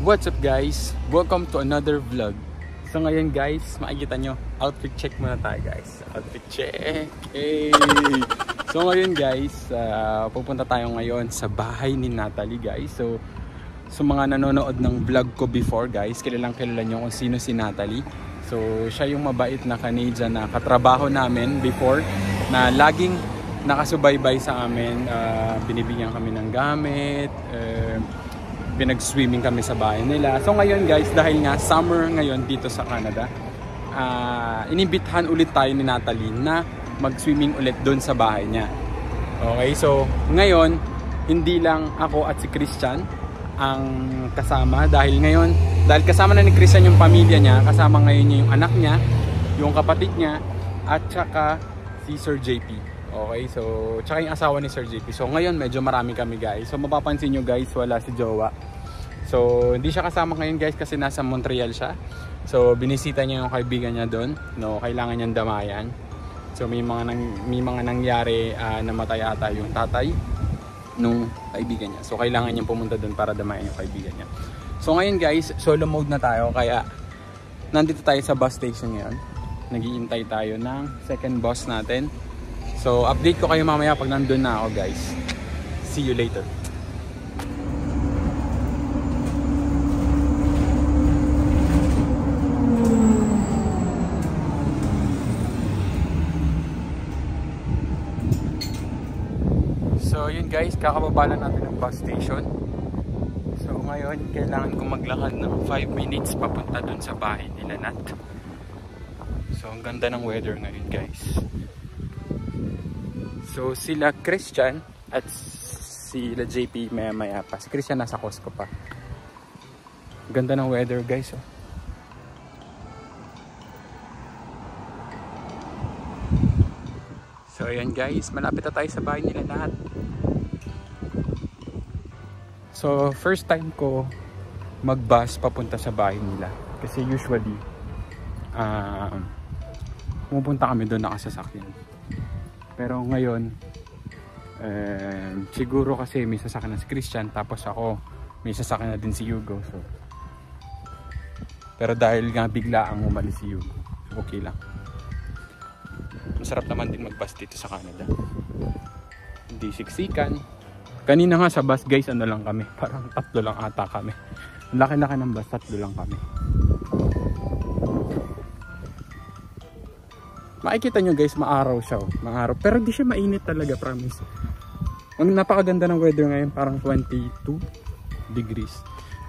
What's up guys? Welcome to another vlog. So ngayon guys, makikita nyo, outfit check muna tayo guys. Outfit check! Hey! So ngayon guys, pupunta tayo ngayon sa bahay ni Natalie guys. So mga nanonood ng vlog ko before guys, kilalang kilala nyo kung sino si Natalie. So siya yung mabait na Canadian na katrabaho namin before, na laging nakasubaybay sa amin. Binibigyan kami ng gamit, pinag-swimming kami sa bahay nila. So ngayon guys, dahil nga summer ngayon dito sa Canada, inimbitahan ulit tayo ni Natalie na mag-swimming ulit doon sa bahay niya. Okay, so ngayon hindi lang ako at si Christian ang kasama, dahil kasama na ni Christian yung pamilya niya, kasama ngayon niya yung anak niya, yung kapatid niya, at saka si Sir JP. Okay, so tsaka yung asawa ni Sir JP. So ngayon medyo marami kami guys. So mapapansin nyo guys, wala si Jowa. So hindi siya kasama ngayon guys kasi nasa Montreal siya. So binisita niya yung kaibigan niya doon. No, kailangan niyang damayan. So may mga nangyari, namatay ata yung tatay nung kaibigan niya. So kailangan niyang pumunta doon para damayan yung kaibigan niya. So ngayon guys, solo mode na tayo, kaya nandito tayo sa bus station ngayon. Naghihintay tayo ng second bus natin. So, update ko kayo mamaya pag nandun na ako guys. See you later. So, yun guys, kakababa lang natin ng bus station. So, ngayon, kailangan kong maglakad ng 5 minutes papunta dun sa bahay nila Nat. So, ang ganda ng weather ngayon guys. So sila Christian at sila JP maya pa. Si Christian nasa Costco pa. Ganda ng weather guys. Oh. So ayan guys, malapit na tayo sa bahay nila lahat. So first time ko mag-bus papunta sa bahay nila. Kasi usually pumupunta kami doon nakasasakyan. Pero ngayon, siguro kasi may sasakyan na si Christian, tapos ako may sasakyan na din si Hugo. So, pero dahil nga bigla ang umalis si Hugo, okay lang. Masarap naman din mag-bus dito sa Canada. Hindi siksikan. Kanina nga sa bus guys, ano lang kami, parang 3 lang ata kami. Laki-laki ng bus, 3 lang kami. Makikita nyo guys, maaraw siya. Maaraw. Pero di siya mainit talaga, promise. Ang napakaganda ng weather ngayon, parang 22 degrees.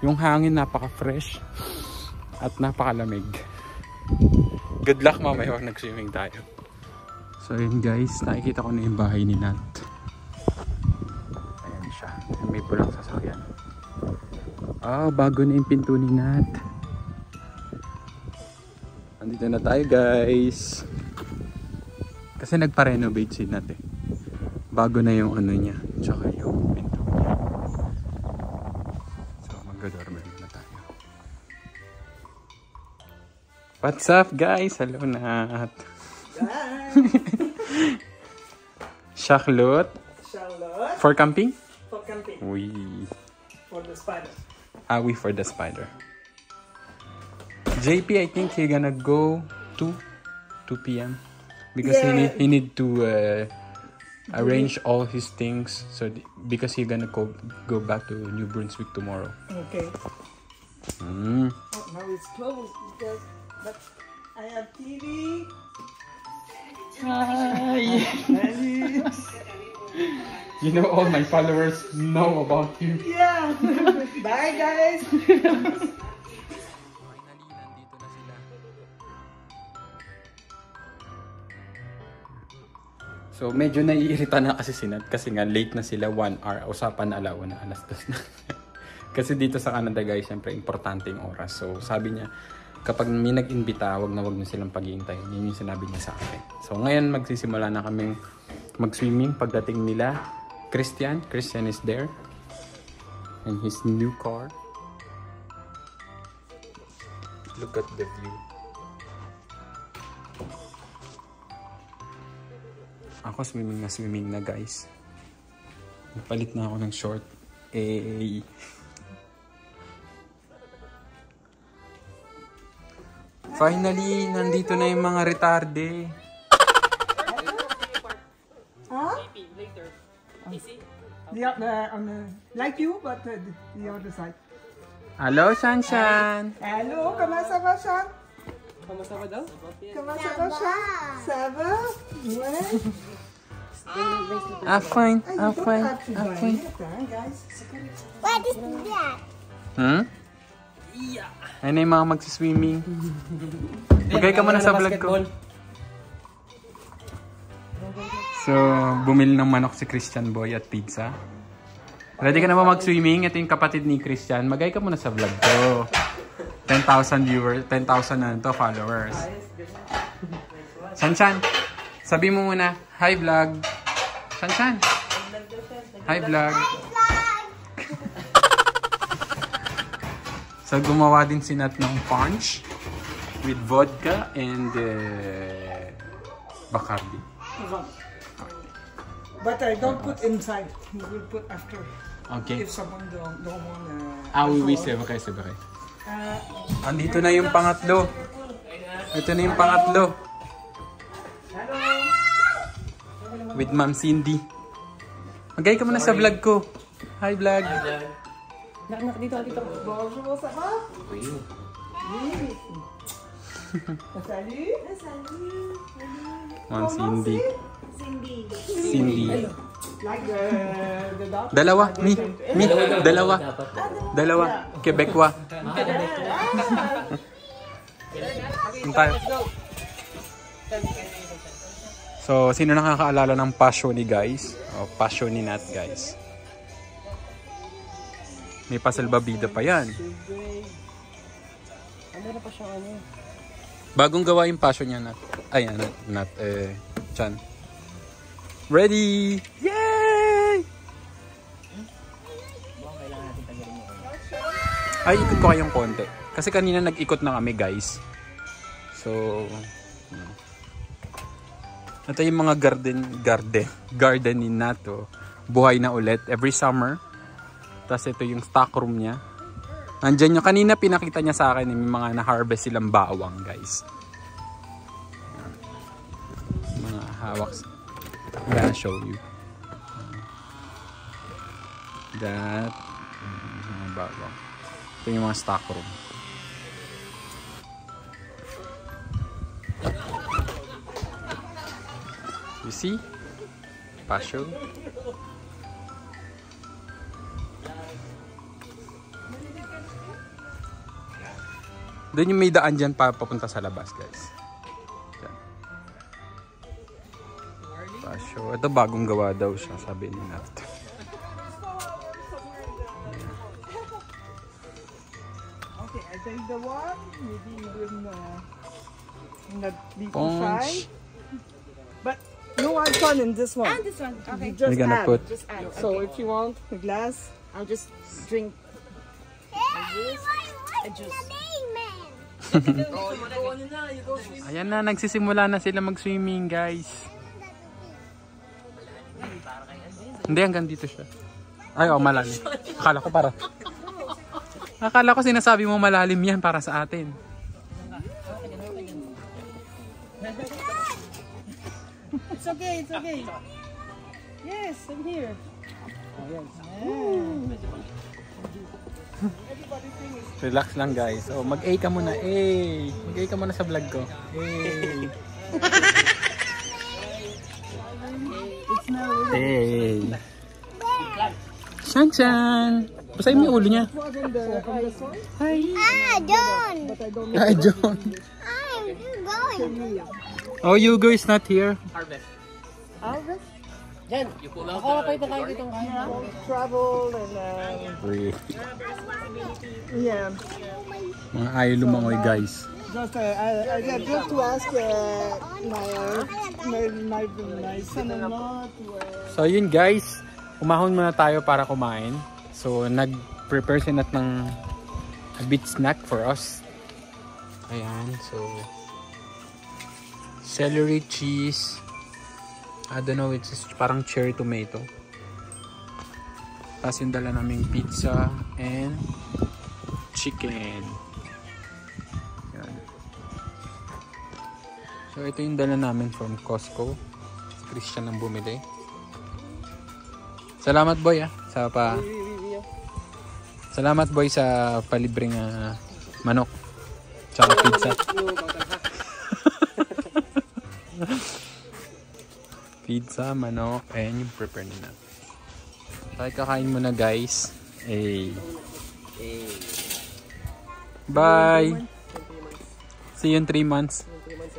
Yung hangin napaka-fresh at napakalamig. Good luck mamaya pag nag-swimming tayo. So yun guys, nakikita ko na yung bahay ni Nat. Ayan siya. May pulang sasakyan. Bago na yung pinto ni Nat. Andito na tayo guys. Kasi nagpa-renovate si Nat eh. Bago na yung ano niya, tsaka yung pinto niya. So mag-dormer na tayo. What's up guys? Hello Nat. Charlotte. Charlotte. For camping? For camping. We. For the spider. We for the spider. JP, I think he's gonna go 2 p.m. Because yeah. he need to arrange all his things, so because he's gonna go back to New Brunswick tomorrow. Okay. Mm. Oh, now it's closed but I have TV. Hi. You know, all my followers know about you. Yeah. Bye guys. So medyo naiirita na kasi si Nat kasi nga late na sila, 1 hour. Usapan na alauna, alas 2 na. Kasi dito sa Canada guys, syempre importante yung oras. So sabi niya, kapag may nag-imbita, wag niyo silang pag-iintayin. Yun yung sinabi niya sa akin. So ngayon magsisimula na kaming mag-swimming pagdating nila. Christian is there. And his new car. Look at the view. Ako swimming na guys. Napalit na ako ng short. Finally, nandito na yung mga retarde. Huh? Like you, but the other side. Hello, Shanshan! Hello, kamusta ka, Shan? Kamusta ka daw? Kamusta ka, Shan? Saba? When? I'm fine, I'm fine, I'm fine. Guys. What is that? Hmm? Ayun na yung mga magsiswimming. Magay ka muna sa vlog ko. So, bumili ng manok si Christian Boy at pizza. Ready ka na ba mag-swimming? Ito yung kapatid ni Christian. Magay ka muna sa vlog ko. 10,000 viewers, 10,000 na to followers. Shanshan, sabi mo muna, hi vlog. Shanshan, hi vlog. So, gumawa din si Nat ng punch with vodka and Bacardi. But I don't put inside. We will put after. Okay. If someone don't want We sabay. Andito na yung pangatlo. Ito na yung pangatlo. With Ma'am Cindy. Magay ka muna sa vlog ko. Hi vlog. Dito. Bonjour, ça va? Oui. Salut. Ma'am Cindy. Cindy. Cindy. Like the dog? Dalawa. Dalawa. Dalawa. Quebecwa. Tayo. So, sino nakakaalala ng passion ni guys? O, passion ni Nat guys. May pasalbabida pa yan. Bagong gawa yung passion niya, Nat. Ay, Nat, Chan. Ready! Yay! Ay, ikot ko kayong konti. Kasi kanina nag-ikot na kami, guys. So, ito yung mga garden ni Nato. Buhay na ulit every summer. Tapos ito yung stock room niya. Nandyan yung kanina pinakita niya sa akin, may mga na-harvest silang bawang, guys. Mga hawak. I'm gonna show you. That. Mga bawang. Ito yung mga stock room. You see? Passion. Doon yung may daan dyan papunta sa labas, guys. Dyan. Pasyo. Ito bagong gawa daw siya, sabi ni Nat. Okay, I take the one. Maybe even not be too Punch. shy. But no one fun in this one. And this one. Okay. You just We're gonna add. put- Just add. So if you want a glass, I'll just drink a juice. Ayan na, nagsisimula na sila mag-swimming, guys. Hindi, hanggang dito siya. Ay, malalim. Akala ko sinasabi mo malalim yan para sa atin. it's okay, it's okay. Yes, I'm here. Relax lang, guys. Oh, mag-A ka muna. Mag-A ka muna sa vlog ko. Shanshan! Basahin mo yung ulo niya. Hi! John. Hi, John. I'm going. Oh, Hugo is not here. Travel and yeah. Mga ayaw lumangoy, guys. Just just to ask my son-in-law to. So, yun, guys. Umahon muna tayo para kumain. So, nag-prepare si Nat ng a bit snack for us. Ayan, so celery cheese. I don't know, it's just parang cherry tomato. Tapos yung dala naming pizza and chicken. Yan. So ito yung dala namin from Costco. Christian ang bumili. Salamat boy Salamat boy sa palibreng manok. Tsaka pizza. Pizza, manok, ayan yung prepare na. Tayo kakain muna guys. Bye! See you in 3 months.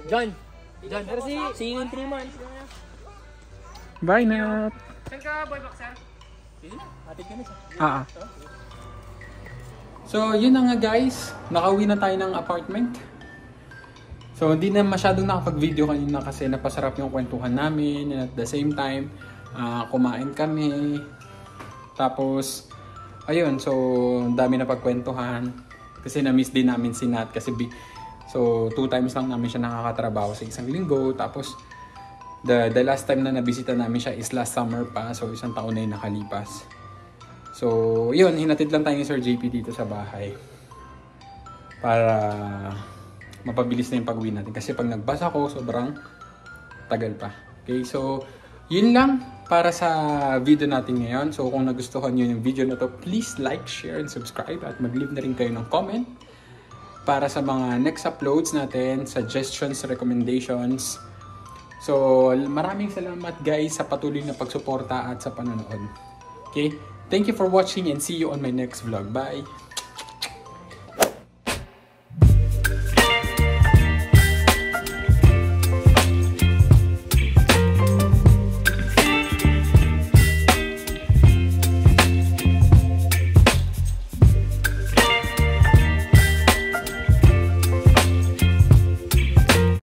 John, see you in 3 months. Bye Nat! Saan ka, boy boxer? Sige na, hatid ka na siya. So, yun na nga guys. Nakauwi na tayo ng apartment. So, hindi na masyadong nakapag-video kanina kasi napasarap yung kwentuhan namin. And at the same time, kumain kami. Tapos, ayun. So, dami na pagkwentuhan. Kasi na-miss din namin si Nat. Kasi, 2 times lang namin siya nakakatrabaho sa isang linggo. Tapos, the last time na nabisita namin siya is last summer pa. So, 1 taon na yung nakalipas. So, yun. Hinatid lang tayo ni Sir JP dito sa bahay. Para mapabilis na yung pag-uwi natin. Kasi pag nagbas ako, sobrang tagal pa. Okay, so, yun lang para sa video natin ngayon. So, kung nagustuhan nyo yung video na to, please like, share, and subscribe. At mag-leave na rin kayo ng comment para sa mga next uploads natin, suggestions, recommendations. So, maraming salamat guys sa patuloy na pagsuporta at sa panonood. Okay? Thank you for watching and see you on my next vlog. Bye!